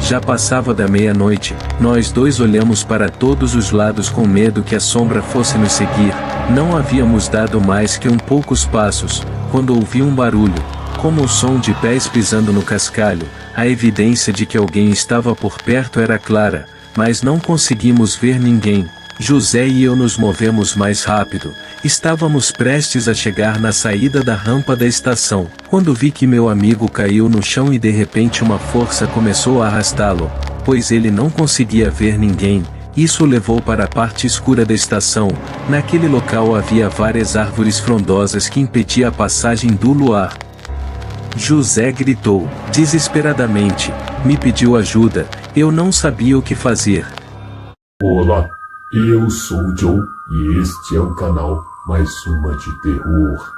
Já passava da meia-noite, nós dois olhamos para todos os lados com medo que a sombra fosse nos seguir. Não havíamos dado mais que poucos passos, quando ouvi um barulho, como o som de pés pisando no cascalho. A evidência de que alguém estava por perto era clara, mas não conseguimos ver ninguém. José e eu nos movemos mais rápido. Estávamos prestes a chegar na saída da rampa da estação, quando vi que meu amigo caiu no chão e de repente uma força começou a arrastá-lo, pois ele não conseguia ver ninguém. Isso o levou para a parte escura da estação. Naquele local havia várias árvores frondosas que impediam a passagem do luar. José gritou, desesperadamente, me pediu ajuda. Eu não sabia o que fazer. Olá, eu sou o Joe e este é o canal Mais Uma de Terror.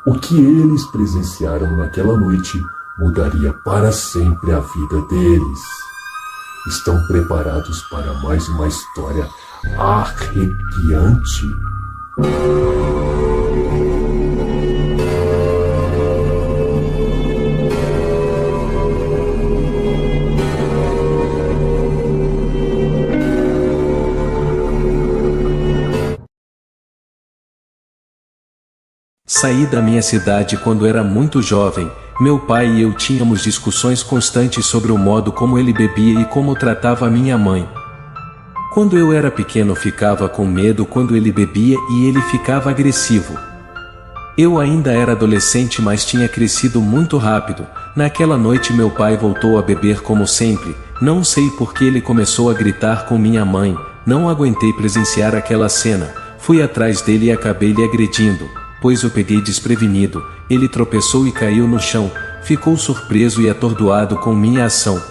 O que eles presenciaram naquela noite mudaria para sempre a vida deles. Estão preparados para mais uma história arrepiante? Saí da minha cidade quando era muito jovem. Meu pai e eu tínhamos discussões constantes sobre o modo como ele bebia e como tratava minha mãe. Quando eu era pequeno ficava com medo quando ele bebia e ele ficava agressivo. Eu ainda era adolescente, mas tinha crescido muito rápido. Naquela noite meu pai voltou a beber como sempre. Não sei por que ele começou a gritar com minha mãe. Não aguentei presenciar aquela cena. Fui atrás dele e acabei lhe agredindo, pois o peguei desprevenido. Ele tropeçou e caiu no chão. Ficou surpreso e atordoado com minha ação.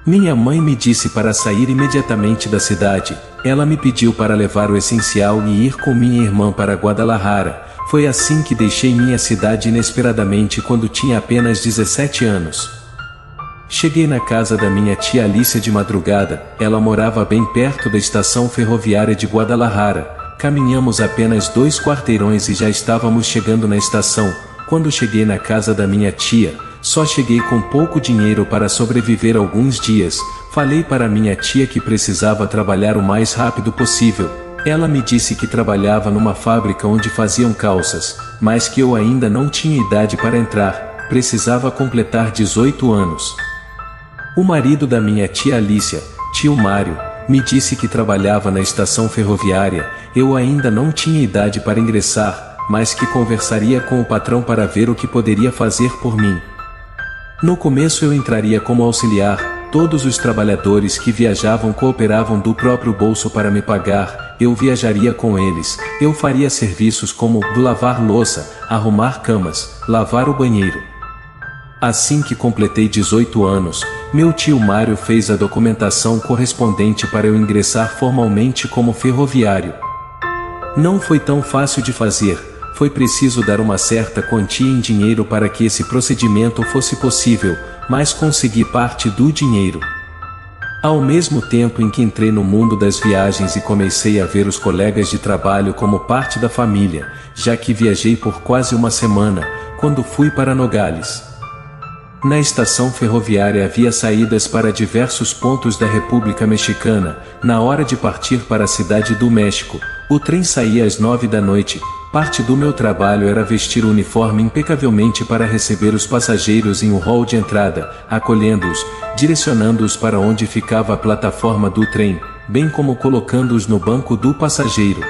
Minha mãe me disse para sair imediatamente da cidade. Ela me pediu para levar o essencial e ir com minha irmã para Guadalajara. Foi assim que deixei minha cidade inesperadamente quando tinha apenas 17 anos. Cheguei na casa da minha tia Alicia de madrugada. Ela morava bem perto da estação ferroviária de Guadalajara. Caminhamos apenas 2 quarteirões e já estávamos chegando na estação. Quando cheguei na casa da minha tia, só cheguei com pouco dinheiro para sobreviver alguns dias. Falei para minha tia que precisava trabalhar o mais rápido possível. Ela me disse que trabalhava numa fábrica onde faziam calças, mas que eu ainda não tinha idade para entrar. Precisava completar 18 anos. O marido da minha tia Alicia, tio Mário, me disse que trabalhava na estação ferroviária. Eu ainda não tinha idade para ingressar, mas que conversaria com o patrão para ver o que poderia fazer por mim. No começo eu entraria como auxiliar. Todos os trabalhadores que viajavam cooperavam do próprio bolso para me pagar. Eu viajaria com eles. Eu faria serviços como lavar louça, arrumar camas, lavar o banheiro. Assim que completei 18 anos, meu tio Mário fez a documentação correspondente para eu ingressar formalmente como ferroviário. Não foi tão fácil de fazer. Foi preciso dar uma certa quantia em dinheiro para que esse procedimento fosse possível, mas consegui parte do dinheiro. Ao mesmo tempo em que entrei no mundo das viagens e comecei a ver os colegas de trabalho como parte da família, já que viajei por quase uma semana, quando fui para Nogales. Na estação ferroviária havia saídas para diversos pontos da República Mexicana. Na hora de partir para a cidade do México, o trem saía às 9 da noite. Parte do meu trabalho era vestir o uniforme impecavelmente para receber os passageiros em um hall de entrada, acolhendo-os, direcionando-os para onde ficava a plataforma do trem, bem como colocando-os no banco do passageiro.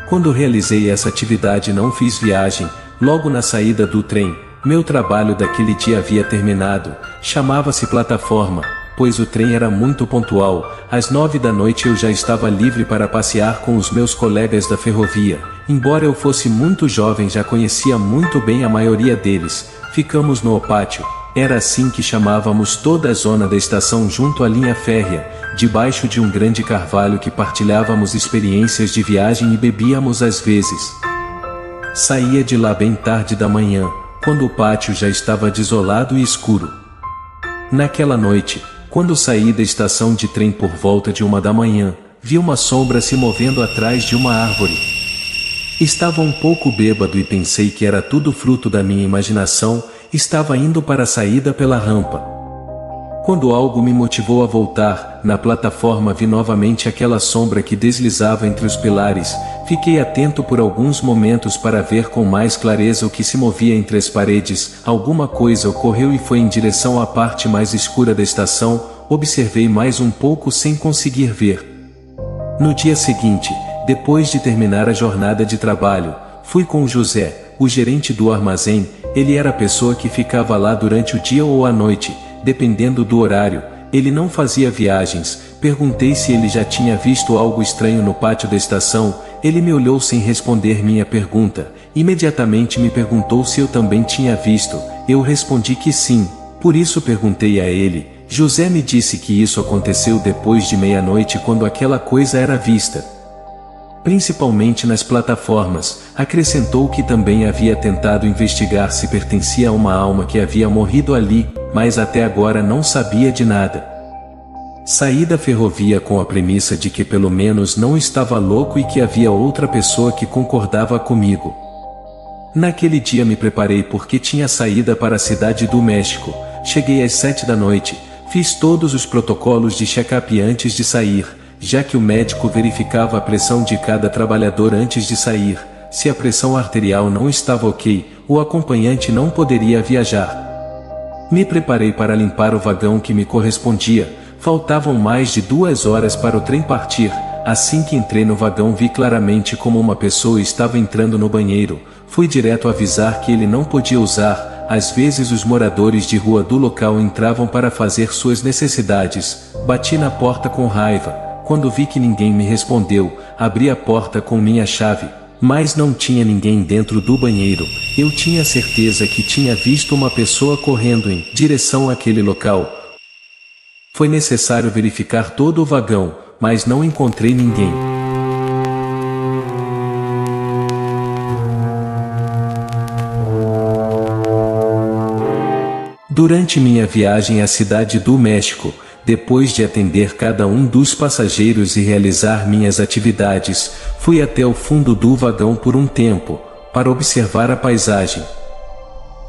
Quando realizei essa atividade não fiz viagem. Logo na saída do trem, meu trabalho daquele dia havia terminado. Chamava-se plataforma, pois o trem era muito pontual. Às 9 da noite eu já estava livre para passear com os meus colegas da ferrovia. Embora eu fosse muito jovem, já conhecia muito bem a maioria deles. Ficamos no pátio. Era assim que chamávamos toda a zona da estação junto à linha férrea, debaixo de um grande carvalho que partilhávamos experiências de viagem e bebíamos às vezes. Saía de lá bem tarde da manhã, quando o pátio já estava desolado e escuro. Naquela noite, quando saí da estação de trem por volta de 1 da manhã, vi uma sombra se movendo atrás de uma árvore. Estava um pouco bêbado e pensei que era tudo fruto da minha imaginação. Estava indo para a saída pela rampa. Quando algo me motivou a voltar, na plataforma vi novamente aquela sombra que deslizava entre os pilares. Fiquei atento por alguns momentos para ver com mais clareza o que se movia entre as paredes. Alguma coisa ocorreu e foi em direção à parte mais escura da estação. Observei mais um pouco sem conseguir ver. No dia seguinte, depois de terminar a jornada de trabalho, fui com o José, o gerente do armazém. Ele era a pessoa que ficava lá durante o dia ou a noite, dependendo do horário. Ele não fazia viagens. Perguntei se ele já tinha visto algo estranho no pátio da estação. Ele me olhou sem responder minha pergunta. Imediatamente me perguntou se eu também tinha visto. Eu respondi que sim. Por isso perguntei a ele. José me disse que isso aconteceu depois de meia-noite, quando aquela coisa era vista principalmente nas plataformas. Acrescentou que também havia tentado investigar se pertencia a uma alma que havia morrido ali, mas até agora não sabia de nada. Saí da ferrovia com a premissa de que pelo menos não estava louco e que havia outra pessoa que concordava comigo. Naquele dia me preparei porque tinha saída para a cidade do México. Cheguei às 7 da noite, fiz todos os protocolos de check-up antes de sair, já que o médico verificava a pressão de cada trabalhador antes de sair. Se a pressão arterial não estava ok, o acompanhante não poderia viajar. Me preparei para limpar o vagão que me correspondia. Faltavam mais de 2 horas para o trem partir. Assim que entrei no vagão vi claramente como uma pessoa estava entrando no banheiro. Fui direto avisar que ele não podia usar. Às vezes os moradores de rua do local entravam para fazer suas necessidades. Bati na porta com raiva. Quando vi que ninguém me respondeu, abri a porta com minha chave, mas não tinha ninguém dentro do banheiro. Eu tinha certeza que tinha visto uma pessoa correndo em direção àquele local. Foi necessário verificar todo o vagão, mas não encontrei ninguém. Durante minha viagem à cidade do México, depois de atender cada um dos passageiros e realizar minhas atividades, fui até o fundo do vagão por um tempo, para observar a paisagem.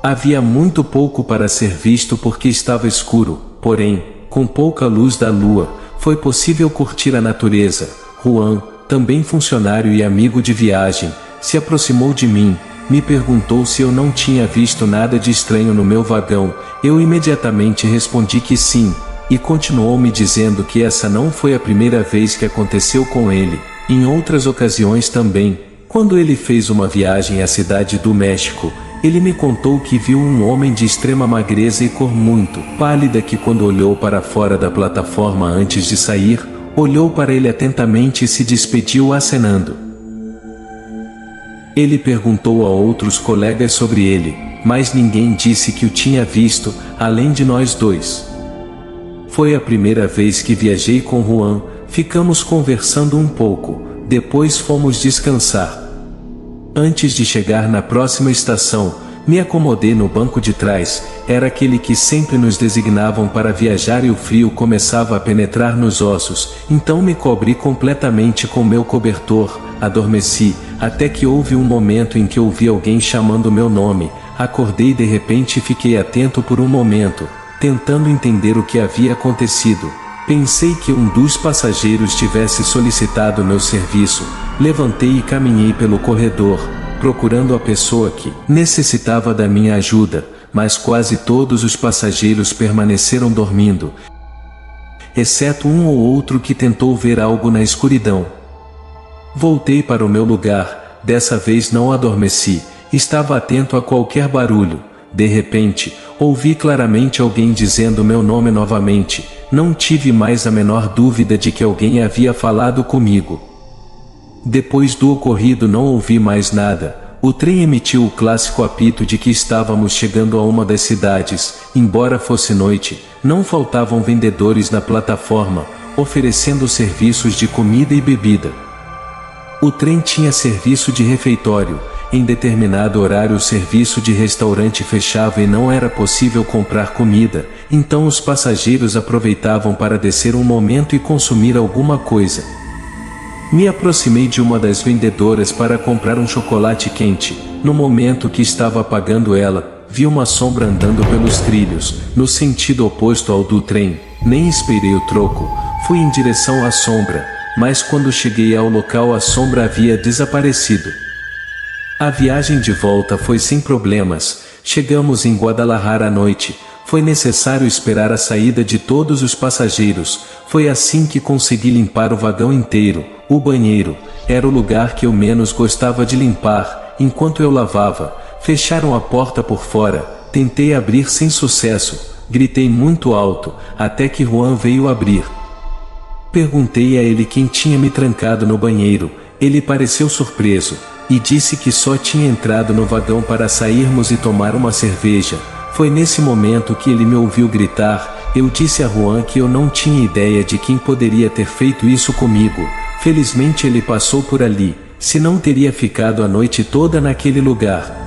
Havia muito pouco para ser visto porque estava escuro, porém, com pouca luz da lua, foi possível curtir a natureza. Juan, também funcionário e amigo de viagem, se aproximou de mim, me perguntou se eu não tinha visto nada de estranho no meu vagão. Eu imediatamente respondi que sim, e continuou me dizendo que essa não foi a primeira vez que aconteceu com ele. Em outras ocasiões também, quando ele fez uma viagem à cidade do México, ele me contou que viu um homem de extrema magreza e cor muito pálida que, quando olhou para fora da plataforma antes de sair, olhou para ele atentamente e se despediu acenando. Ele perguntou a outros colegas sobre ele, mas ninguém disse que o tinha visto, além de nós dois. Foi a primeira vez que viajei com Juan. Ficamos conversando um pouco, depois fomos descansar. Antes de chegar na próxima estação, me acomodei no banco de trás. Era aquele que sempre nos designavam para viajar e o frio começava a penetrar nos ossos, então me cobri completamente com meu cobertor. Adormeci, até que houve um momento em que ouvi alguém chamando meu nome. Acordei e de repente fiquei atento por um momento, tentando entender o que havia acontecido. Pensei que um dos passageiros tivesse solicitado meu serviço. Levantei e caminhei pelo corredor, procurando a pessoa que necessitava da minha ajuda, mas quase todos os passageiros permaneceram dormindo, exceto um ou outro que tentou ver algo na escuridão. Voltei para o meu lugar. Dessa vez não adormeci, estava atento a qualquer barulho. De repente, ouvi claramente alguém dizendo meu nome novamente. Não tive mais a menor dúvida de que alguém havia falado comigo. Depois do ocorrido não ouvi mais nada. O trem emitiu o clássico apito de que estávamos chegando a uma das cidades. Embora fosse noite, não faltavam vendedores na plataforma, oferecendo serviços de comida e bebida. O trem tinha serviço de refeitório. Em determinado horário o serviço de restaurante fechava e não era possível comprar comida, então os passageiros aproveitavam para descer um momento e consumir alguma coisa. Me aproximei de uma das vendedoras para comprar um chocolate quente. No momento que estava pagando ela, vi uma sombra andando pelos trilhos, no sentido oposto ao do trem. Nem esperei o troco, fui em direção à sombra, mas quando cheguei ao local a sombra havia desaparecido. A viagem de volta foi sem problemas. Chegamos em Guadalajara à noite. Foi necessário esperar a saída de todos os passageiros. Foi assim que consegui limpar o vagão inteiro. O banheiro era o lugar que eu menos gostava de limpar. Enquanto eu lavava, fecharam a porta por fora. Tentei abrir sem sucesso. Gritei muito alto, até que Juan veio abrir. Perguntei a ele quem tinha me trancado no banheiro. Ele pareceu surpreso e disse que só tinha entrado no vagão para sairmos e tomar uma cerveja. Foi nesse momento que ele me ouviu gritar. Eu disse a Juan que eu não tinha ideia de quem poderia ter feito isso comigo. Felizmente ele passou por ali, senão teria ficado a noite toda naquele lugar.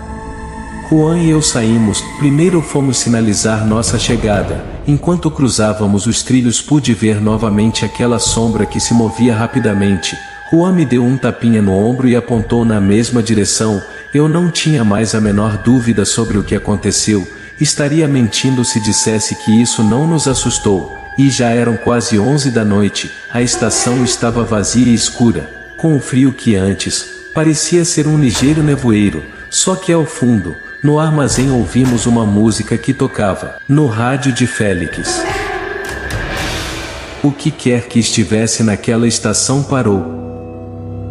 Juan e eu saímos. Primeiro fomos sinalizar nossa chegada. Enquanto cruzávamos os trilhos pude ver novamente aquela sombra que se movia rapidamente. Juan me deu um tapinha no ombro e apontou na mesma direção. Eu não tinha mais a menor dúvida sobre o que aconteceu. Estaria mentindo se dissesse que isso não nos assustou. E já eram quase 11 da noite. A estação estava vazia e escura, com o frio que antes parecia ser um ligeiro nevoeiro. Só que ao fundo, no armazém, ouvimos uma música que tocava no rádio de Félix. O que quer que estivesse naquela estação parou.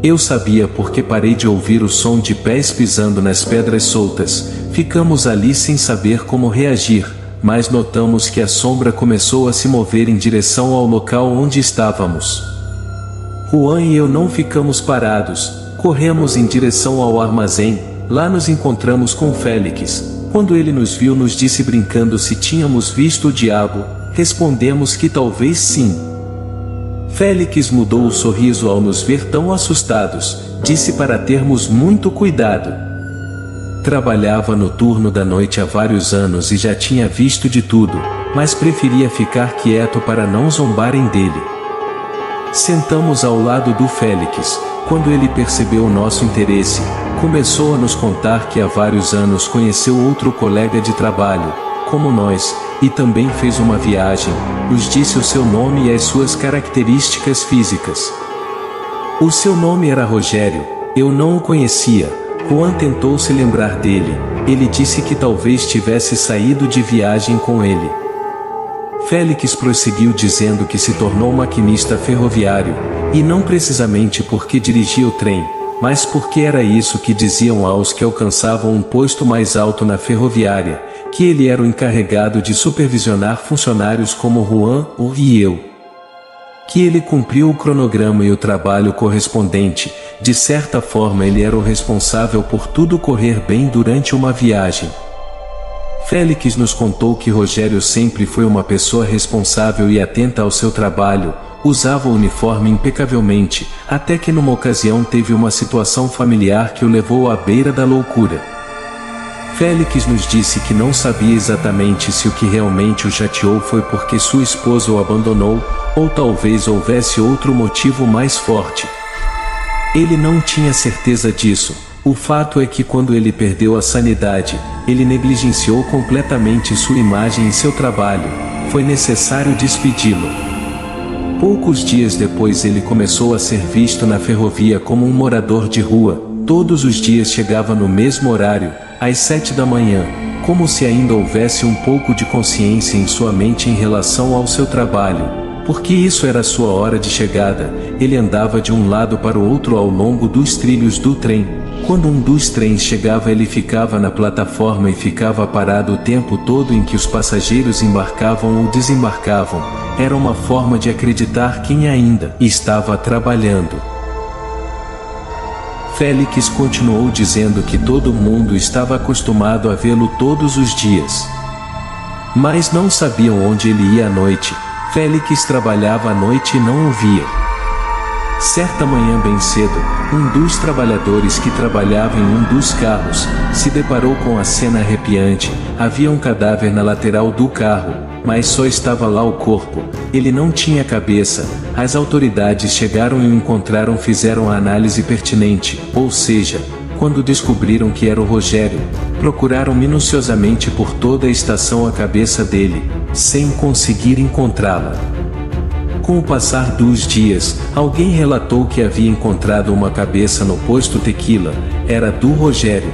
Eu sabia porque parei de ouvir o som de pés pisando nas pedras soltas. Ficamos ali sem saber como reagir, mas notamos que a sombra começou a se mover em direção ao local onde estávamos. Juan e eu não ficamos parados, corremos em direção ao armazém. Lá nos encontramos com Félix. Quando ele nos viu, nos disse brincando se tínhamos visto o diabo. Respondemos que talvez sim. Félix mudou o sorriso ao nos ver tão assustados. Disse para termos muito cuidado. Trabalhava no turno da noite há vários anos e já tinha visto de tudo, mas preferia ficar quieto para não zombarem dele. Sentamos ao lado do Félix. Quando ele percebeu o nosso interesse, começou a nos contar que há vários anos conheceu outro colega de trabalho, como nós, e também fez uma viagem. Nos disse o seu nome e as suas características físicas. O seu nome era Rogério. Eu não o conhecia. Juan tentou se lembrar dele. Ele disse que talvez tivesse saído de viagem com ele. Félix prosseguiu dizendo que se tornou maquinista ferroviário, e não precisamente porque dirigia o trem, mas porque era isso que diziam aos que alcançavam um posto mais alto na ferroviária, que ele era o encarregado de supervisionar funcionários como Juan e eu. Que ele cumpriu o cronograma e o trabalho correspondente. De certa forma ele era o responsável por tudo correr bem durante uma viagem. Félix nos contou que Rogério sempre foi uma pessoa responsável e atenta ao seu trabalho, usava o uniforme impecavelmente, até que numa ocasião teve uma situação familiar que o levou à beira da loucura. Félix nos disse que não sabia exatamente se o que realmente o chateou foi porque sua esposa o abandonou, ou talvez houvesse outro motivo mais forte. Ele não tinha certeza disso. O fato é que quando ele perdeu a sanidade, ele negligenciou completamente sua imagem e seu trabalho. Foi necessário despedi-lo. Poucos dias depois ele começou a ser visto na ferrovia como um morador de rua. Todos os dias chegava no mesmo horário, às 7 da manhã, como se ainda houvesse um pouco de consciência em sua mente em relação ao seu trabalho. Porque isso era sua hora de chegada, ele andava de um lado para o outro ao longo dos trilhos do trem. Quando um dos trens chegava, ele ficava na plataforma e ficava parado o tempo todo em que os passageiros embarcavam ou desembarcavam. Era uma forma de acreditar quem ainda estava trabalhando. Félix continuou dizendo que todo mundo estava acostumado a vê-lo todos os dias, mas não sabiam onde ele ia à noite. Félix trabalhava à noite e não o via. Certa manhã bem cedo, um dos trabalhadores que trabalhava em um dos carros se deparou com a cena arrepiante. Havia um cadáver na lateral do carro, mas só estava lá o corpo. Ele não tinha cabeça. As autoridades chegaram e o encontraram, fizeram a análise pertinente, ou seja, Quando descobriram que era o Rogério, procuraram minuciosamente por toda a estação a cabeça dele, sem conseguir encontrá-la. Com o passar dos dias, alguém relatou que havia encontrado uma cabeça no posto Tequila, era do Rogério.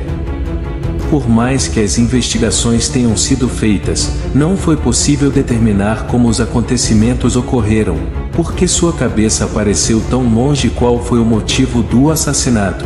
Por mais que as investigações tenham sido feitas, não foi possível determinar como os acontecimentos ocorreram, porque sua cabeça apareceu tão longe e qual foi o motivo do assassinato.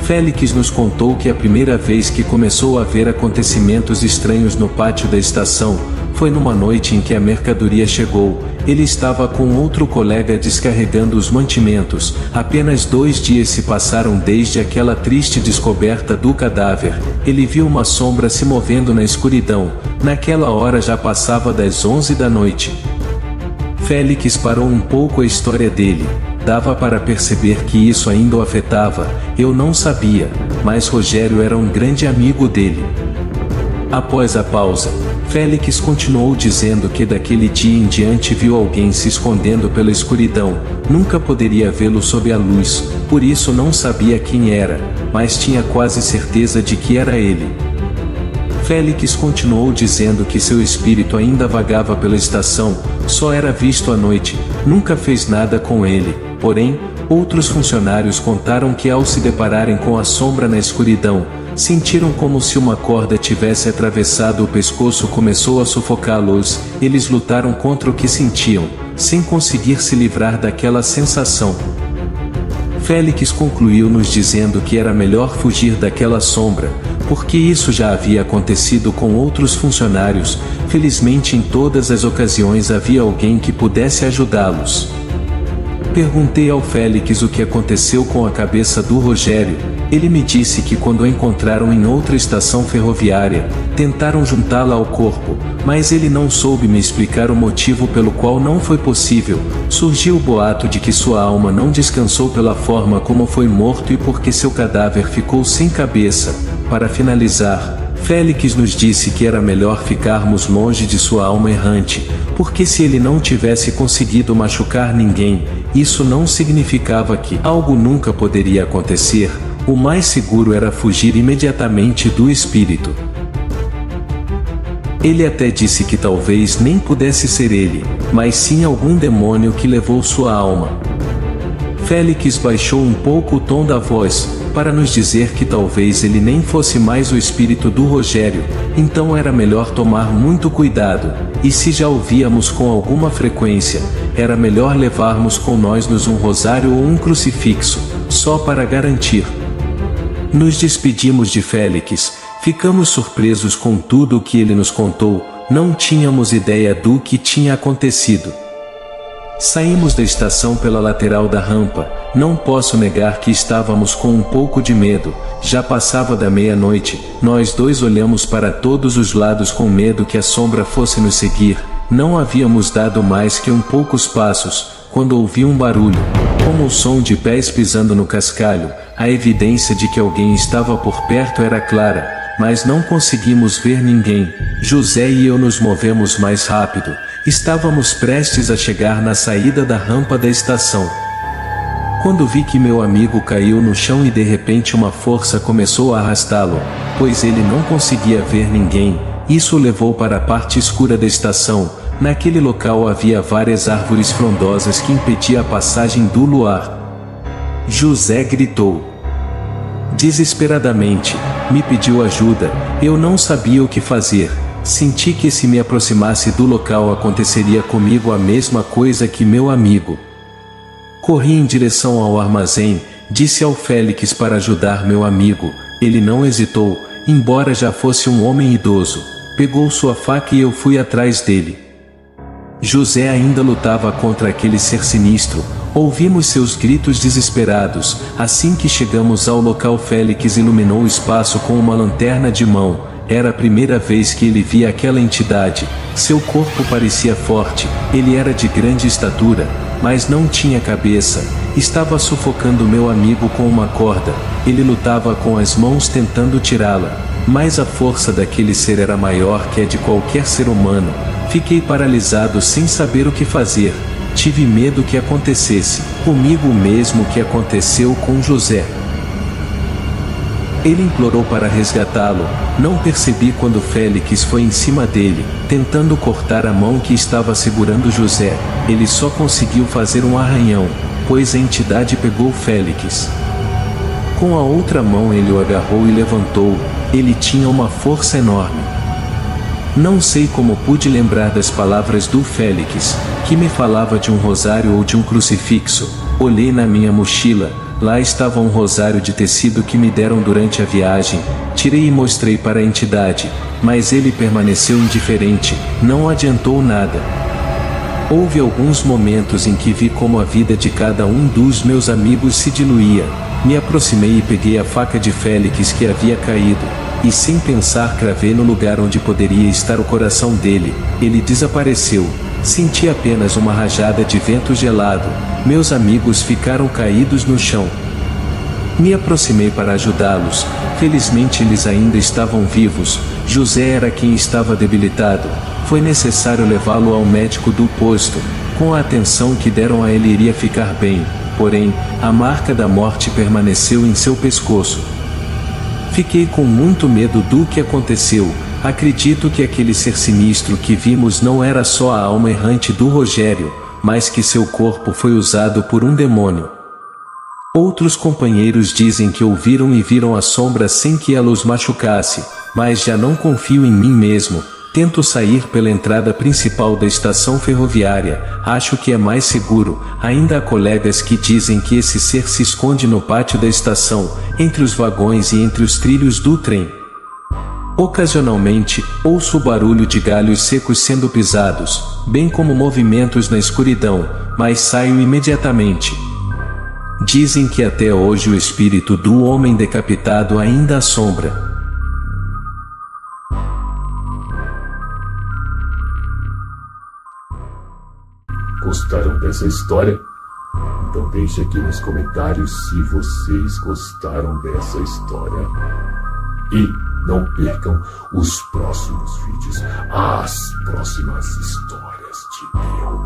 Félix nos contou que a primeira vez que começou a ver acontecimentos estranhos no pátio da estação, foi numa noite em que a mercadoria chegou. Ele estava com outro colega descarregando os mantimentos. Apenas 2 dias se passaram desde aquela triste descoberta do cadáver. Ele viu uma sombra se movendo na escuridão. Naquela hora já passava das 11 da noite. Félix parou um pouco a história dele. Dava para perceber que isso ainda o afetava. Eu não sabia, mas Rogério era um grande amigo dele. Após a pausa, Félix continuou dizendo que daquele dia em diante viu alguém se escondendo pela escuridão. Nunca poderia vê-lo sob a luz, por isso não sabia quem era, mas tinha quase certeza de que era ele. Félix continuou dizendo que seu espírito ainda vagava pela estação, só era visto à noite, nunca fez nada com ele. Porém, outros funcionários contaram que ao se depararem com a sombra na escuridão, sentiram como se uma corda tivesse atravessado o pescoço, começou a sufocá-los. Eles lutaram contra o que sentiam, sem conseguir se livrar daquela sensação. Félix concluiu nos dizendo que era melhor fugir daquela sombra, porque isso já havia acontecido com outros funcionários. Felizmente em todas as ocasiões havia alguém que pudesse ajudá-los. Perguntei ao Félix o que aconteceu com a cabeça do Rogério. Ele me disse que quando a encontraram em outra estação ferroviária, tentaram juntá-la ao corpo, mas ele não soube me explicar o motivo pelo qual não foi possível. Surgiu o boato de que sua alma não descansou pela forma como foi morto e porque seu cadáver ficou sem cabeça. Para finalizar, Félix nos disse que era melhor ficarmos longe de sua alma errante, porque se ele não tivesse conseguido machucar ninguém, isso não significava que algo nunca poderia acontecer. O mais seguro era fugir imediatamente do espírito. Ele até disse que talvez nem pudesse ser ele, mas sim algum demônio que levou sua alma. Félix baixou um pouco o tom da voz, para nos dizer que talvez ele nem fosse mais o espírito do Rogério, então era melhor tomar muito cuidado, e se já o víamos com alguma frequência, era melhor levarmos com nós um rosário ou um crucifixo, só para garantir. Nos despedimos de Félix, ficamos surpresos com tudo o que ele nos contou, não tínhamos ideia do que tinha acontecido. Saímos da estação pela lateral da rampa. Não posso negar que estávamos com um pouco de medo. Já passava da meia-noite. Nós dois olhamos para todos os lados com medo que a sombra fosse nos seguir. Não havíamos dado mais que poucos passos, quando ouvi um barulho, como o som de pés pisando no cascalho. A evidência de que alguém estava por perto era clara, mas não conseguimos ver ninguém. José e eu nos movemos mais rápido. Estávamos prestes a chegar na saída da rampa da estação, quando vi que meu amigo caiu no chão e de repente uma força começou a arrastá-lo, pois ele não conseguia ver ninguém. Isso o levou para a parte escura da estação. Naquele local havia várias árvores frondosas que impediam a passagem do luar. José gritou desesperadamente, me pediu ajuda. Eu não sabia o que fazer. Senti que se me aproximasse do local aconteceria comigo a mesma coisa que meu amigo. Corri em direção ao armazém, disse ao Félix para ajudar meu amigo. Ele não hesitou, embora já fosse um homem idoso. Pegou sua faca e eu fui atrás dele. José ainda lutava contra aquele ser sinistro. Ouvimos seus gritos desesperados. Assim que chegamos ao local, Félix iluminou o espaço com uma lanterna de mão. Era a primeira vez que ele via aquela entidade. Seu corpo parecia forte, ele era de grande estatura, mas não tinha cabeça. Estava sufocando meu amigo com uma corda. Ele lutava com as mãos tentando tirá-la, mas a força daquele ser era maior que a de qualquer ser humano. Fiquei paralisado sem saber o que fazer. Tive medo que acontecesse comigo o mesmo que aconteceu com José. Ele implorou para resgatá-lo. Não percebi quando Félix foi em cima dele, tentando cortar a mão que estava segurando José. Ele só conseguiu fazer um arranhão, pois a entidade pegou Félix. Com a outra mão ele o agarrou e levantou. Ele tinha uma força enorme. Não sei como pude lembrar das palavras do Félix, que me falava de um rosário ou de um crucifixo. Olhei na minha mochila. Lá estava um rosário de tecido que me deram durante a viagem. Tirei e mostrei para a entidade, mas ele permaneceu indiferente, não adiantou nada. Houve alguns momentos em que vi como a vida de cada um dos meus amigos se diluía. Me aproximei e peguei a faca de Félix que havia caído, e sem pensar cravei no lugar onde poderia estar o coração dele. Ele desapareceu. Senti apenas uma rajada de vento gelado. Meus amigos ficaram caídos no chão. Me aproximei para ajudá-los. Felizmente eles ainda estavam vivos. José era quem estava debilitado. Foi necessário levá-lo ao médico do posto. Com a atenção que deram a ele iria ficar bem. Porém, a marca da morte permaneceu em seu pescoço. Fiquei com muito medo do que aconteceu. Acredito que aquele ser sinistro que vimos não era só a alma errante do Rogério, mas que seu corpo foi usado por um demônio. Outros companheiros dizem que ouviram e viram a sombra sem que ela os machucasse, mas já não confio em mim mesmo. Tento sair pela entrada principal da estação ferroviária, acho que é mais seguro. Ainda há colegas que dizem que esse ser se esconde no pátio da estação, entre os vagões e entre os trilhos do trem. Ocasionalmente, ouço o barulho de galhos secos sendo pisados, bem como movimentos na escuridão, mas saio imediatamente. Dizem que até hoje o espírito do homem decapitado ainda assombra. Gostaram dessa história? Então deixe aqui nos comentários se vocês gostaram dessa história. E não percam os próximos vídeos, as próximas histórias de terror.